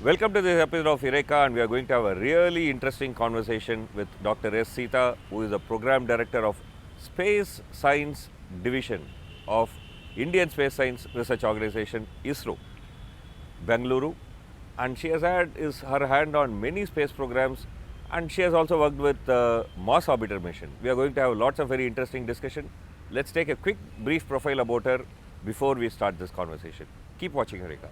Welcome to this episode of Eureka, and we are going to have a really interesting conversation with Dr S Seetha, who is the Program Director of Space Science Division of Indian Space Science Research Organization, ISRO, Bengaluru. And she has had her hand on many space programs, and she has also worked with Mars Orbiter mission. We are going to have lots of very interesting discussion. Let's take a quick brief profile about her before we start this conversation. Keep watching Eureka.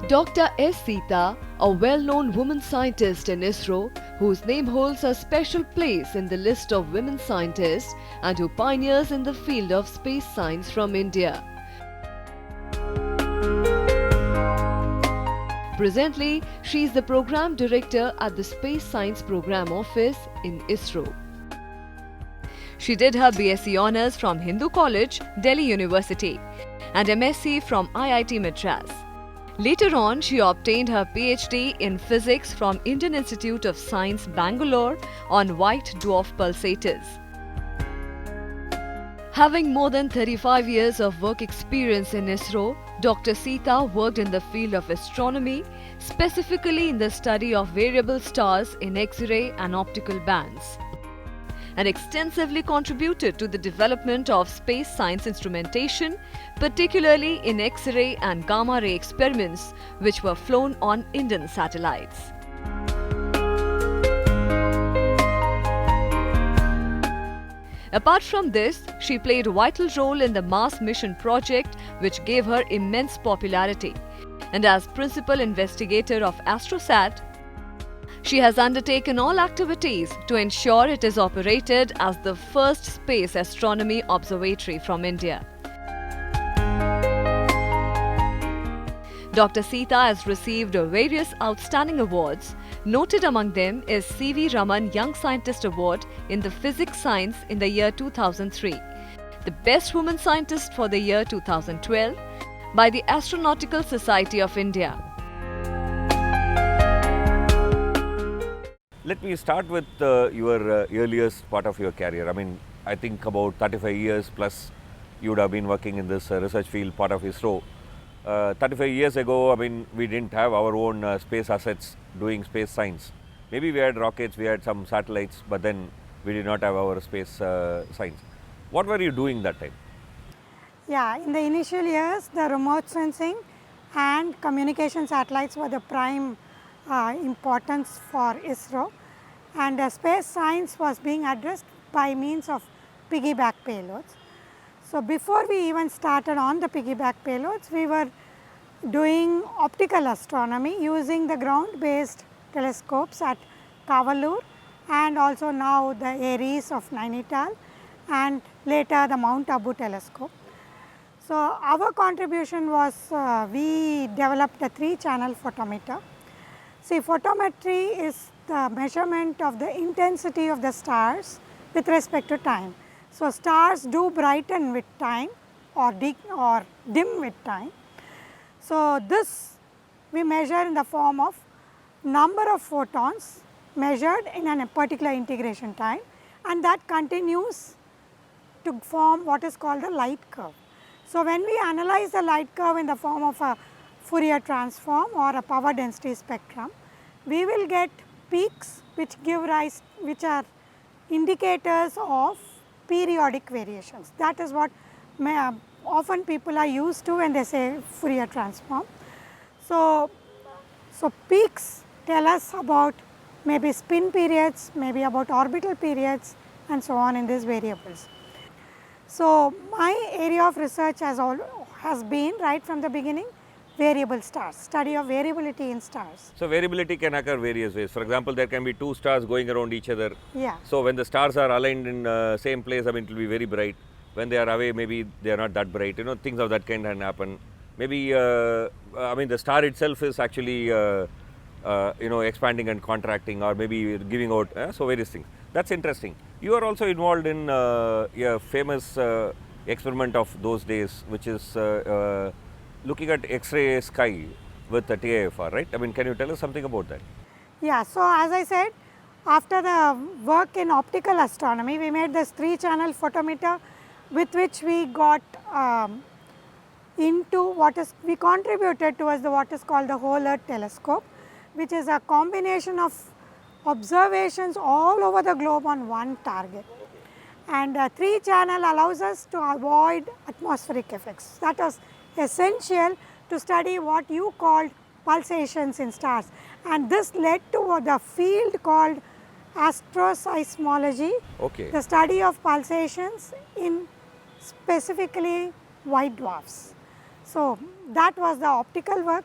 Dr S Seetha, a well-known woman scientist in ISRO, whose name holds a special place in the list of women scientists and who pioneers in the field of space science from India. Presently, she is the Program Director at the Space Science Program Office in ISRO. She did her BSc Honours from Hindu College, Delhi University, and MSc from IIT Madras. Later on, she obtained her PhD in Physics from Indian Institute of Science, Bangalore on white dwarf pulsators. Having more than 35 years of work experience in ISRO, Dr. Seetha worked in the field of astronomy, specifically in the study of variable stars in X-ray and optical bands, and extensively contributed to the development of space science instrumentation, particularly in X-ray and gamma-ray experiments which were flown on Indian satellites. Apart from this, she played a vital role in the Mars mission project, which gave her immense popularity. And as principal investigator of AstroSat, she has undertaken all activities to ensure it is operated as the first space astronomy observatory from India. Dr. Seetha has received various outstanding awards. Noted among them is C.V. Raman Young Scientist Award in the Physics Science in the year 2003, the Best Woman Scientist for the year 2012 by the Astronautical Society of India. Let me start with your earliest part of your career. I mean, I think about 35 years plus you would have been working in this research field, part of ISRO. 35 years ago, I mean, we didn't have our own space assets doing space science. Maybe we had rockets, we had some satellites, but then we did not have our space science. What were you doing that time? Yeah, in the initial years, the remote sensing and communication satellites were the prime importance for ISRO, and space science was being addressed by means of piggyback payloads. So, before we even started on the piggyback payloads, we were doing optical astronomy using the ground based telescopes at Kavalur and also now the Aries of Nainital and later the Mount Abu telescope. So, our contribution was we developed a 3-channel photometer. See, photometry is the measurement of the intensity of the stars with respect to time. So, stars do brighten with time or dim with time. So, this we measure in the form of number of photons measured in a particular integration time, and that continues to form what is called the light curve. So, when we analyze the light curve in the form of a Fourier transform or a power density spectrum, we will get peaks which are indicators of periodic variations. That is what often people are used to when they say Fourier transform. So, peaks tell us about maybe spin periods, maybe about orbital periods and so on in these variables. So, my area of research has been right from the beginning variable stars, study of variability in stars. So, variability can occur various ways. For example, there can be two stars going around each other. Yeah. So, when the stars are aligned in same place, I mean, it will be very bright. When they are away, maybe they are not that bright. You know, things of that kind can happen. Maybe, I mean, the star itself is actually, expanding and contracting, or maybe giving out, so various things. That's interesting. You are also involved in a famous experiment of those days, which is looking at X-ray sky with the TIFR, right? I mean, can you tell us something about that? Yeah, so as I said, after the work in optical astronomy, we made this 3-channel photometer with which we got into we contributed towards what is called the Whole Earth Telescope, which is a combination of observations all over the globe on one target. And 3-channel allows us to avoid atmospheric effects. That was essential to study what you called pulsations in stars, and this led to the field called astroseismology, Okay. the study of pulsations in specifically white dwarfs. So, that was the optical work,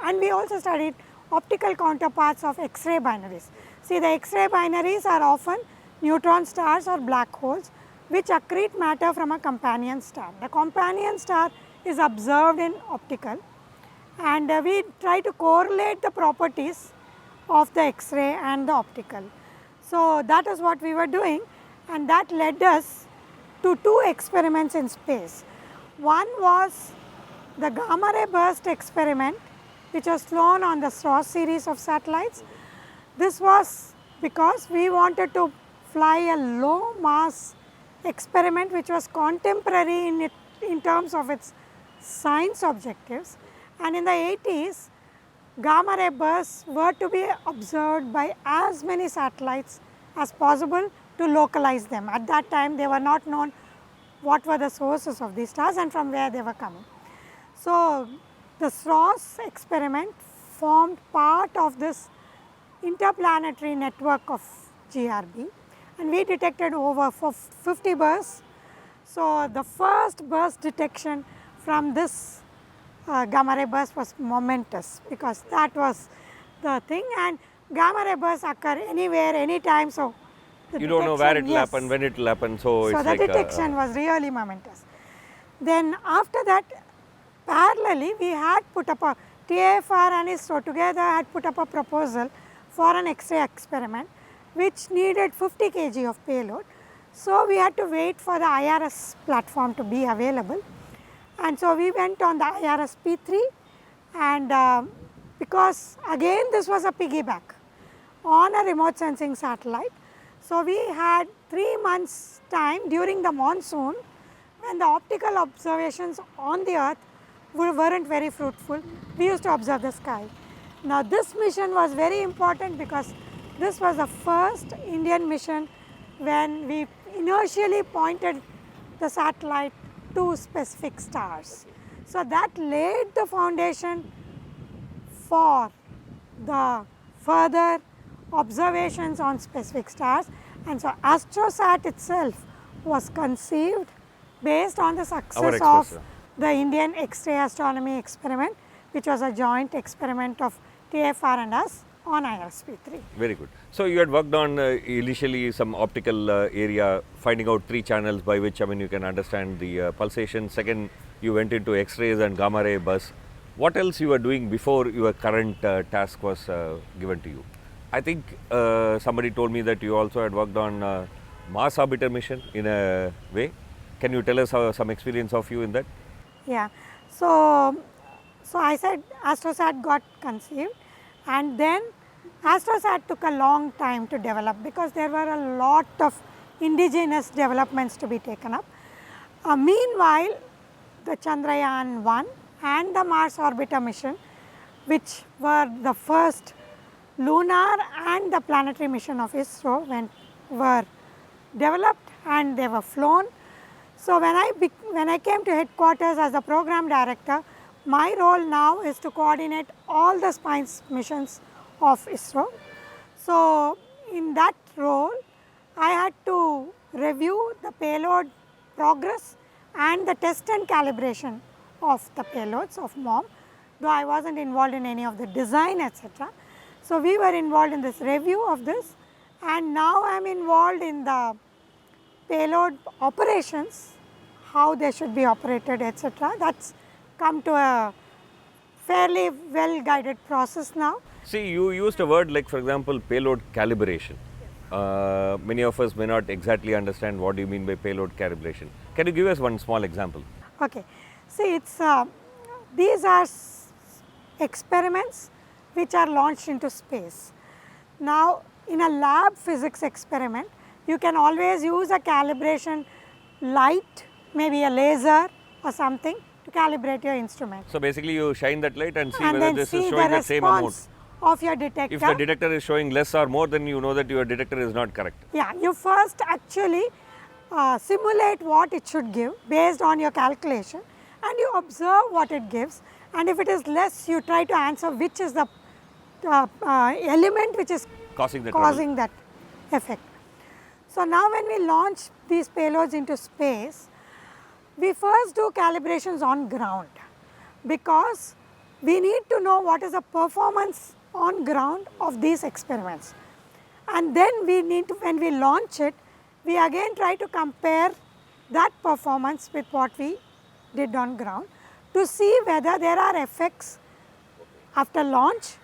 and we also studied optical counterparts of X-ray binaries. See, the X-ray binaries are often neutron stars or black holes which accrete matter from a companion star. The companion star is observed in optical, and we try to correlate the properties of the X-ray and the optical. So, that is what we were doing, and that led us to 2 experiments in space. One was the gamma ray burst experiment, which was flown on the SROS series of satellites. This was because we wanted to fly a low mass experiment which was contemporary in terms of its science objectives, and in the 80s gamma ray bursts were to be observed by as many satellites as possible to localize them. At that time they were not known what were the sources of these stars and from where they were coming. So, the SROS experiment formed part of this interplanetary network of GRB, and we detected over 50 bursts. So, the first burst detection from this gamma ray burst was momentous, because that was the thing, and gamma ray bursts occur anywhere, anytime. So, you don't know where it will happen, when it will happen. So, it's the like detection was really momentous. Then after that, parallelly we had put up a TFR and ISRO together had put up a proposal for an X-ray experiment which needed 50 kg of payload. So, we had to wait for the IRS platform to be available, and so we went on the IRS P3, and because again this was a piggyback on a remote sensing satellite. So, we had 3 months time during the monsoon when the optical observations on the earth weren't very fruitful. We used to observe the sky. Now, this mission was very important because this was the first Indian mission when we inertially pointed the satellite to specific stars. So, that laid the foundation for the further observations on specific stars, and so AstroSat itself was conceived based on the success of the Indian X-ray astronomy experiment, which was a joint experiment of TFR and us on IRSP3. Very good. So, you had worked on initially some optical area, finding out 3 channels by which you can understand the pulsation. Second, you went into X-rays and gamma ray bursts. What else you were doing before your current task was given to you? I think somebody told me that you also had worked on Mars orbiter mission in a way. Can you tell us some experience of you in that? Yeah. So I said AstroSat got conceived, and then AstroSat took a long time to develop because there were a lot of indigenous developments to be taken up. Meanwhile, the Chandrayaan-1 and the Mars orbiter mission, which were the first lunar and the planetary mission of ISRO, were developed and they were flown. So, when I came to headquarters as the program director, my role now is to coordinate all the SPINES missions of ISRO. So, in that role, I had to review the payload progress and the test and calibration of the payloads of MOM, though I was not involved in any of the design, etc. So, we were involved in this review of this, and now I am involved in the payload operations, how they should be operated, etc. That's come to a fairly well guided process now. See, you used a word like, for example, payload calibration. Many of us may not exactly understand what you mean by payload calibration. Can you give us one small example? Okay. See, these are experiments which are launched into space. Now, in a lab physics experiment, you can always use a calibration light, maybe a laser or something to calibrate your instrument. So basically you shine that light and see And whether then this see is the showing the same amount. response of your detector. If the detector is showing less or more, then you know that your detector is not correct. Yeah, you first actually simulate what it should give based on your calculation, and you observe what it gives, and if it is less, you try to answer which is the element which is Causing that effect. So now when we launch these payloads into space, we first do calibrations on ground, because we need to know what is the performance on ground of these experiments. And then we need to, when we launch it, we again try to compare that performance with what we did on ground to see whether there are effects after launch,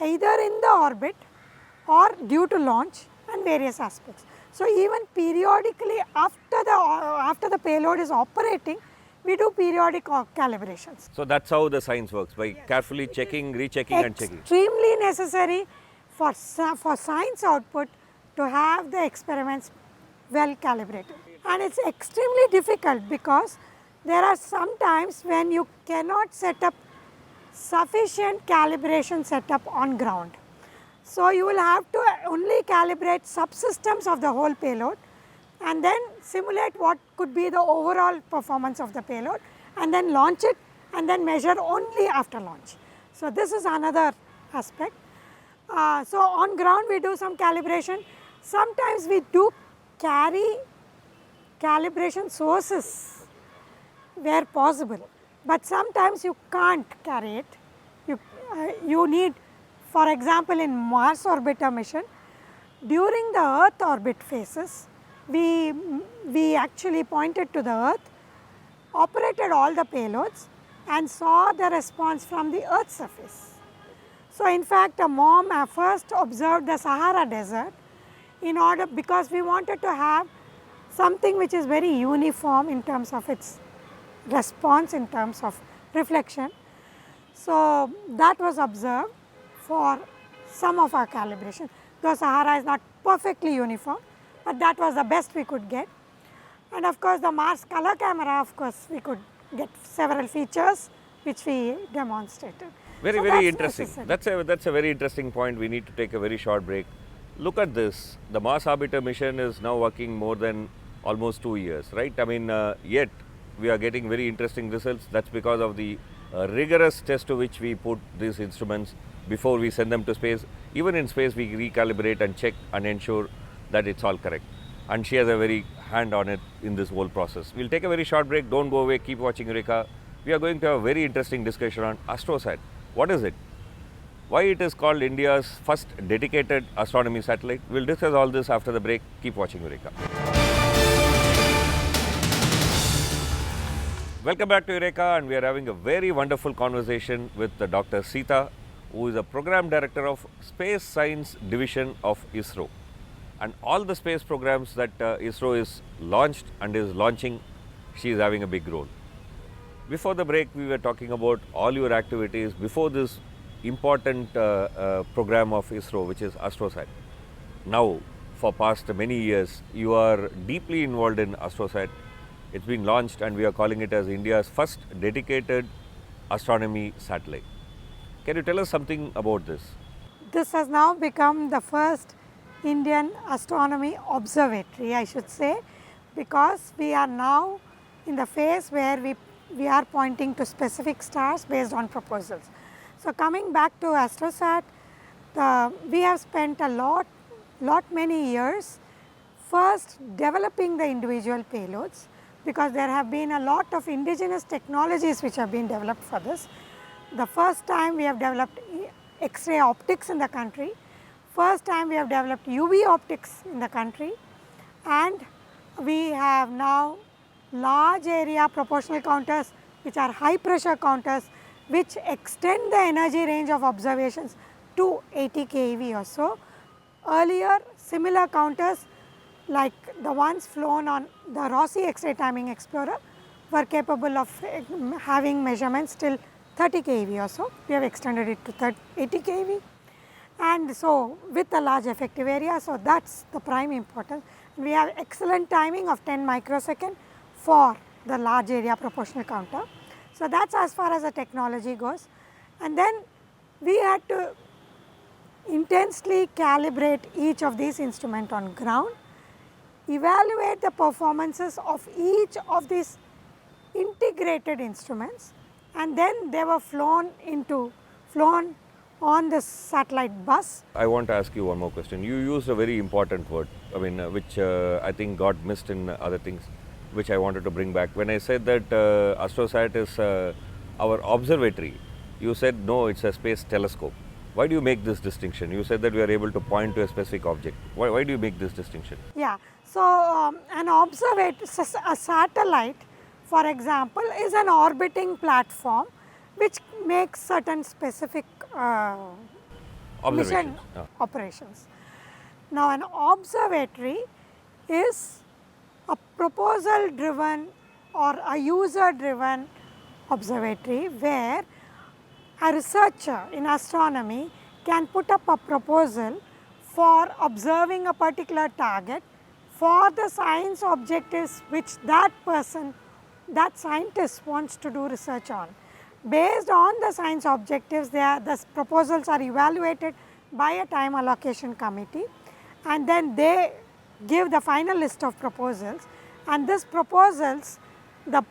either in the orbit or due to launch, and various aspects. So even periodically after the payload is operating, we do periodic calibrations. So that's how the science works, by carefully checking, rechecking and checking. Extremely necessary for science output to have the experiments well calibrated. And it's extremely difficult because there are some times when you cannot set up sufficient calibration setup on ground. So you will have to only calibrate subsystems of the whole payload and then simulate what could be the overall performance of the payload, and then launch it and then measure only after launch. So this is another aspect. So on ground we do some calibration. Sometimes we do carry calibration sources where possible, but sometimes you can't carry it. You need, for example, in Mars orbiter mission, during the Earth orbit phases, we actually pointed to the Earth, operated all the payloads and saw the response from the Earth's surface. So in fact, a mom first observed the Sahara Desert because we wanted to have something which is very uniform in terms of its response, in terms of reflection. So that was observed for some of our calibration, though Sahara is not perfectly uniform, but that was the best we could get. And of course the Mars color camera, of course we could get several features which we demonstrated. Very interesting. That's a very interesting point. We need to take a very short break. Look at this. The Mars orbiter mission is now working more than almost 2 years, right? I mean, yet we are getting very interesting results. That's because of the rigorous test to which we put these instruments before we send them to space. Even in space, we recalibrate and check and ensure that it's all correct. And she has a very hand on it in this whole process. We'll take a very short break. Don't go away. Keep watching Eureka. We are going to have a very interesting discussion on AstroSat. What is it? Why it is called India's first dedicated astronomy satellite? We'll discuss all this after the break. Keep watching Eureka. Welcome back to Eureka, and we are having a very wonderful conversation with Dr. Seetha, who is a Program Director of Space Science Division of ISRO. And all the space programs that ISRO is launched and is launching, she is having a big role. Before the break, we were talking about all your activities before this important program of ISRO, which is AstroSat. Now, for past many years, you are deeply involved in AstroSat. It's been launched and we are calling it as India's first dedicated astronomy satellite. Can you tell us something about this? This has now become the first Indian astronomy observatory, I should say, because we are now in the phase where we are pointing to specific stars based on proposals. So coming back to AstroSat, we have spent many years first developing the individual payloads, because there have been a lot of indigenous technologies which have been developed for this. The first time we have developed X-ray optics in the country, first time we have developed UV optics in the country, and we have now large area proportional counters which are high pressure counters which extend the energy range of observations to 80 keV or so. Earlier similar counters like the ones flown on the Rossi X-ray timing explorer were capable of having measurements till 30 keV or so. We have extended it to 80 keV. and so with a large effective area. So, that is the prime importance. We have excellent timing of 10 microsecond for the large area proportional counter. So, that is as far as the technology goes, and then we had to intensely calibrate each of these instruments on ground, evaluate the performances of each of these integrated instruments, and then they were flown on the satellite bus. I want to ask you one more question. You used a very important word, which I think got missed in other things, which I wanted to bring back. When I said that AstroSat is our observatory, you said no, it's a space telescope. Why do you make this distinction? You said that we are able to point to a specific object. Why do you make this distinction? Yeah, so an observatory, a satellite, for example, is an orbiting platform which makes certain specific mission operations. Now, an observatory is a proposal driven or a user driven observatory where a researcher in astronomy can put up a proposal for observing a particular target for the science objectives which that person, that scientist wants to do research on. Based on the science objectives, the proposals are evaluated by a time allocation committee, and then they give the final list of proposals, and this proposals, the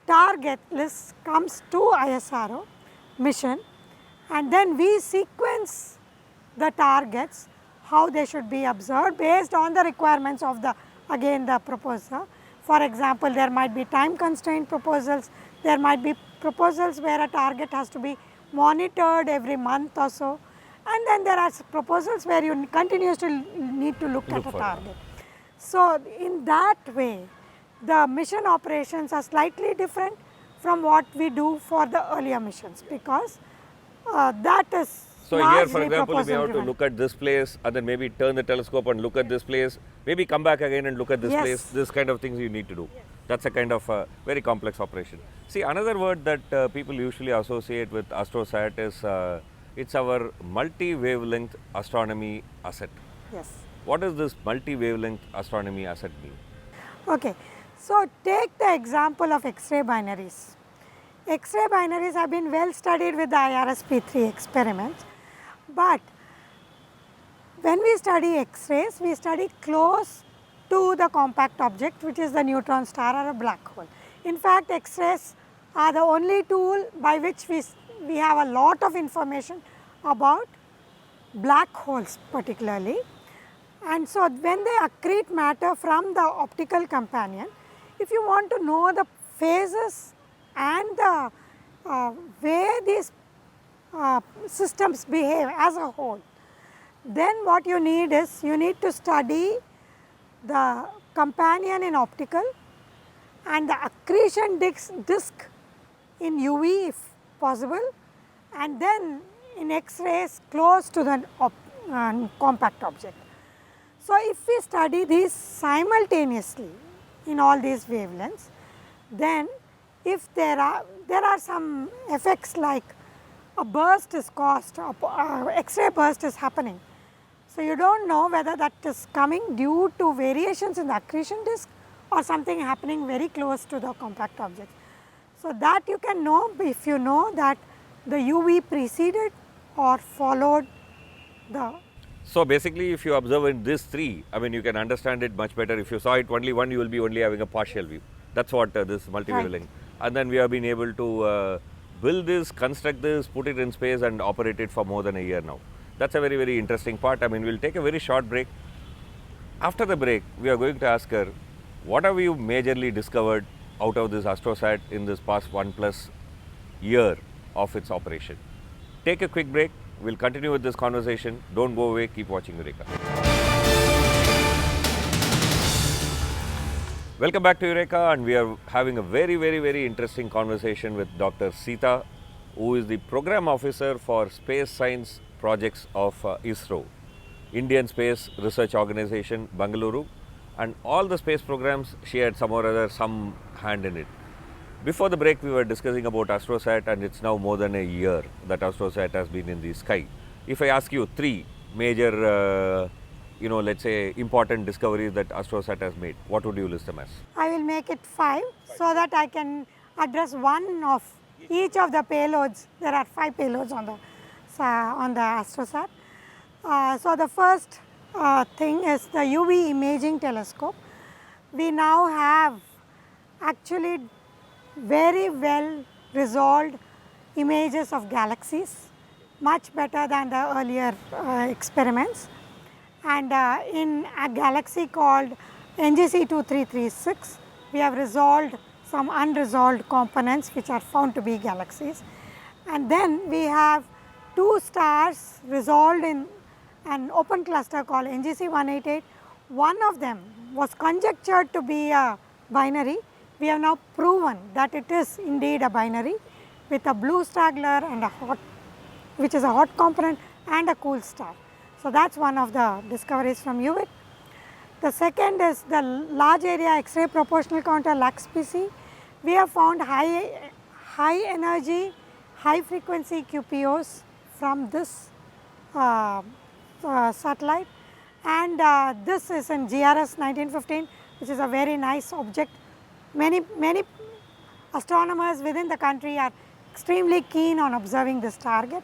target list comes to ISRO mission, and then we sequence the targets, how they should be observed based on the requirements of the proposer. For example, there might be time constraint proposals, there might be proposals where a target has to be monitored every month or so, and then there are proposals where you continuously need to look at a target. So, in that way, the mission operations are slightly different from what we do for the earlier missions, because that is so here, for example, we have to look at this place and then maybe turn the telescope and look at this place, maybe come back again and look at this place, this kind of things you need to do. That is a kind of very complex operation. See, another word that people usually associate with AstroSat is it's our multi-wavelength astronomy asset. Yes. What does this multi-wavelength astronomy asset mean? Okay. So, take the example of X-ray binaries. X-ray binaries have been well studied with the IRSP3 experiments, but when we study X-rays, we study close to the compact object, which is the neutron star or a black hole. In fact, X-rays are the only tool by which we have a lot of information about black holes particularly. And so, when they accrete matter from the optical companion, if you want to know the phases and the way these systems behave as a whole, then what you need is, you need to study the companion in optical and the accretion disk in UV if possible, and then in X-rays close to the compact object. So, if we study these simultaneously in all these wavelengths, then if there are some effects like a burst is caused, X-ray burst is happening. So, you do not know whether that is coming due to variations in the accretion disk or something happening very close to the compact object. So, that you can know if you know that the UV preceded or followed the. So, basically if you observe in these three, you can understand it much better. If you saw it only one, you will be only having a partial view. That is what this multi-wavelength. Right. And then we have been able to build this, construct this, put it in space and operate it for more than a year now. That is a very, very interesting part. We will take a very short break. After the break, we are going to ask her, what have you majorly discovered out of this AstroSat in this past 1+ year of its operation? Take a quick break. We will continue with this conversation. Don't go away. Keep watching Eureka. Welcome back to Eureka, and we are having a very, very, very interesting conversation with Dr. Seetha, who is the Program Officer for Space Science Projects of ISRO, Indian Space Research Organization, Bangalore, and all the space programs she had some or other some hand in it. Before the break, we were discussing about AstroSat, and it's now more than a year that AstroSat has been in the sky. If I ask you three major, let's say important discoveries that AstroSat has made? What would you list them as? I will make it 5 so that I can address one of each of the payloads. There are 5 payloads on the AstroSat. So the first thing is the UV imaging telescope. We now have actually very well resolved images of galaxies, much better than the earlier experiments. And in a galaxy called NGC 2336, we have resolved some unresolved components which are found to be galaxies. And then we have 2 stars resolved in an open cluster called NGC 188. One of them was conjectured to be a binary. We have now proven that it is indeed a binary with a blue straggler and a hot, which is a hot component, and a cool star. So that's one of the discoveries from UVIT. The second is the large area X-ray proportional counter LUX-PC. We have found high energy, high frequency QPOs from this satellite, and this is in GRS 1915, which is a very nice object. Many astronomers within the country are extremely keen on observing this target.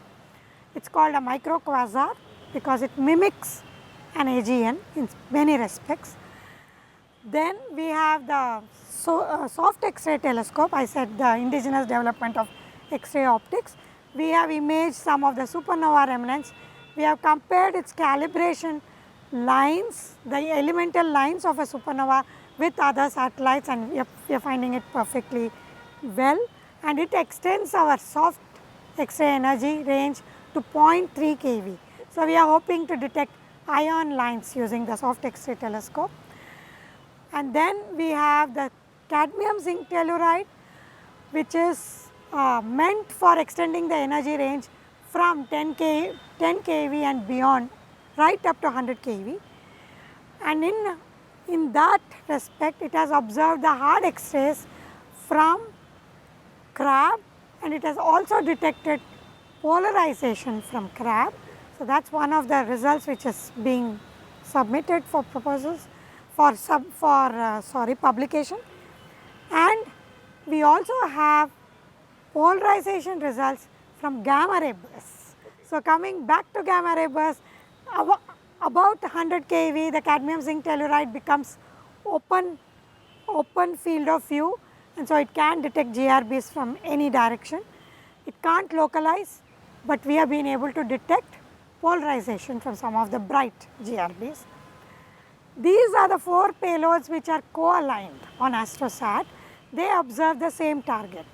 It is called a micro quasar because it mimics an AGN in many respects. Then we have the soft X-ray telescope. I said the indigenous development of X-ray optics. We have imaged some of the supernova remnants. We have compared its calibration lines, the elemental lines of a supernova with other satellites, and we are finding it perfectly well, and it extends our soft X-ray energy range to 0.3 kV. So, we are hoping to detect ion lines using the soft X-ray telescope. And then we have the cadmium zinc telluride, which is meant for extending the energy range from 10 kV and beyond right up to 100 kV. And in that respect, it has observed the hard X-rays from crab, and it has also detected polarization from crab. So, that is one of the results which is being submitted for proposals for publication. And we also have polarization results from gamma ray bursts. So, coming back to gamma ray bursts, about 100 kV, the cadmium zinc telluride becomes open field of view, and so it can detect GRBs from any direction. It can't localize, but we have been able to detect polarization from some of the bright GRBs. These are the 4 payloads which are co-aligned on AstroSat. They observe the same target.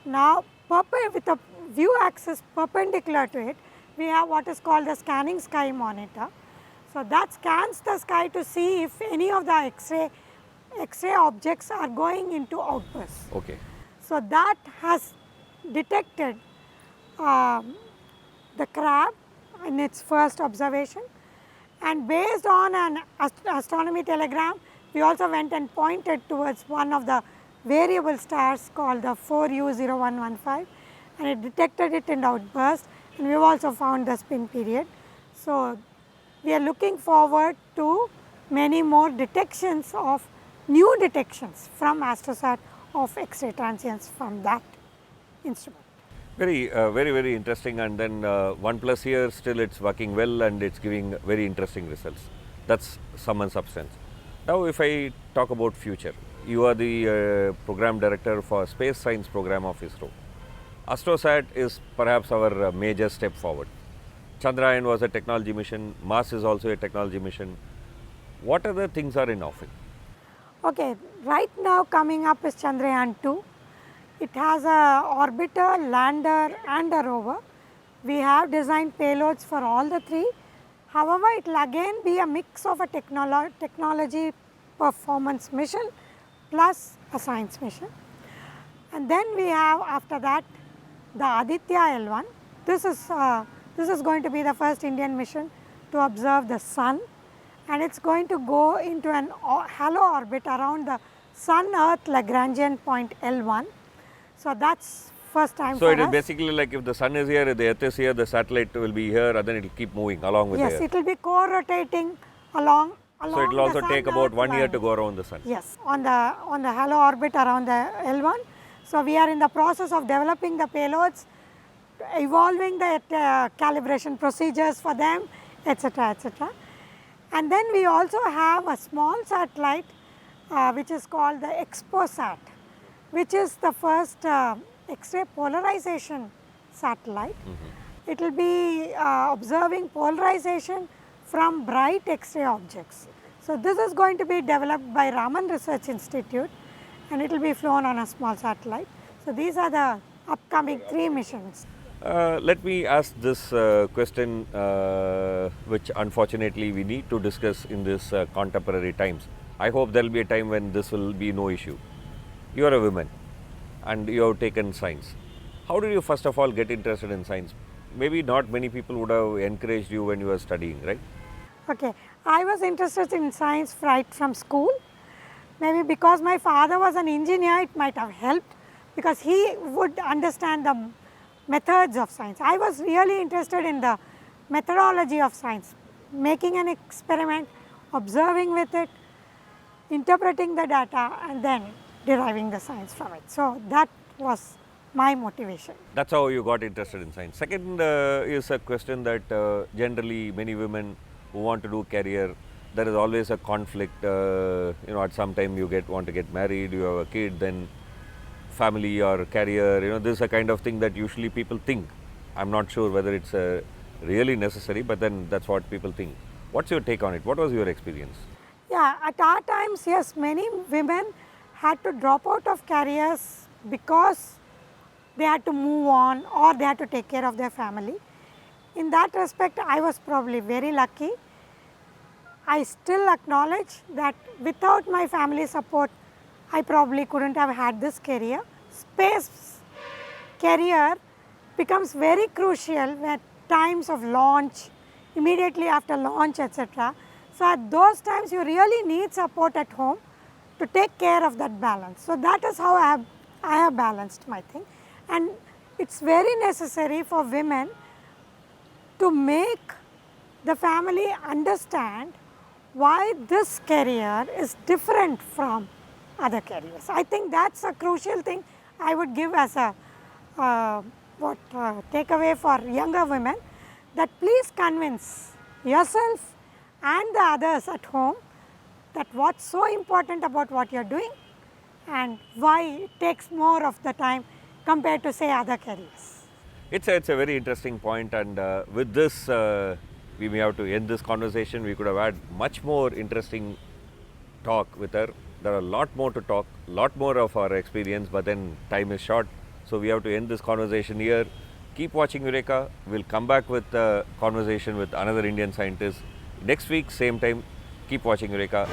Now, with a view axis perpendicular to it, we have what is called the scanning sky monitor. So, that scans the sky to see if any of the X-ray objects are going into outbursts. Okay. So, that has detected the crab in its first observation, and based on an astronomy telegram, we also went and pointed towards one of the variable stars called the 4U0115, and it detected it in outburst, and we have also found the spin period. So, we are looking forward to many more detections of new detections from AstroSat of X-ray transients from that instrument. Very interesting, and then 1+ years still it's working well and it's giving very interesting results. That's sum and substance. Now, if I talk about future, you are the program director for space science program of ISRO. AstroSat is perhaps our major step forward. Chandrayaan was a technology mission, Mars is also a technology mission. What other things are in offering? Okay, right now coming up is Chandrayaan 2. It has a orbiter, lander and a rover. We have designed payloads for all the 3. However, it will again be a mix of a technology performance mission plus a science mission. And then we have after that the Aditya L1. This is going to be the first Indian mission to observe the sun, and it is going to go into an halo orbit around the Sun Earth Lagrangian point L1. So, that is first time So for it is us. basically like if the sun is here, if the earth is here, the satellite will be here and then it will keep moving along with Yes, the earth. it will be co-rotating along So it will the also sun, take the about earth 1 year to line. go around the sun. Yes, on the halo orbit around the L1. So we are in the process of developing the payloads, evolving the calibration procedures for them, etc., etc. And then we also have a small satellite which is called the XPOSat, which is the first X-ray polarization satellite. It will be observing polarization from bright X-ray objects. So this is going to be developed by Raman Research Institute and it will be flown on a small satellite. So these are the upcoming 3 missions. Let me ask this question, which unfortunately we need to discuss in this contemporary times. I hope there will be a time when this will be no issue. You are a woman and you have taken science. How did you first of all get interested in science? Maybe not many people would have encouraged you when you were studying, right? Okay, I was interested in science right from school. Maybe because my father was an engineer, it might have helped because he would understand the methods of science. I was really interested in the methodology of science, making an experiment, observing with it, interpreting the data and then deriving the science from it. So that was my motivation. That's how you got interested in science. Second is a question that generally many women who want to do career, there is always a conflict. At some time you want to get married, you have a kid, then family or career. This is a kind of thing that usually people think. I'm not sure whether it's really necessary, but then that's what people think. What's your take on it? What was your experience? Yeah, at our times, yes, many women had to drop out of careers because they had to move on or they had to take care of their family. In that respect, I was probably very lucky. I still acknowledge that without my family support, I probably couldn't have had this career. Space career becomes very crucial at times of launch, immediately after launch, etc. So at those times, you really need support at home to take care of that balance. So that is how I have balanced my thing. And it's very necessary for women to make the family understand why this career is different from other careers. I think that's a crucial thing I would give as a takeaway for younger women, that please convince yourself and the others at home that what's so important about what you're doing and why it takes more of the time compared to say other careers. It's a very interesting point, and with this we may have to end this conversation. We could have had much more interesting talk with her. There are a lot more to talk, a lot more of our experience, but then time is short. So we have to end this conversation here. Keep watching Eureka. We'll come back with a conversation with another Indian scientist next week, same time. Keep watching Eureka.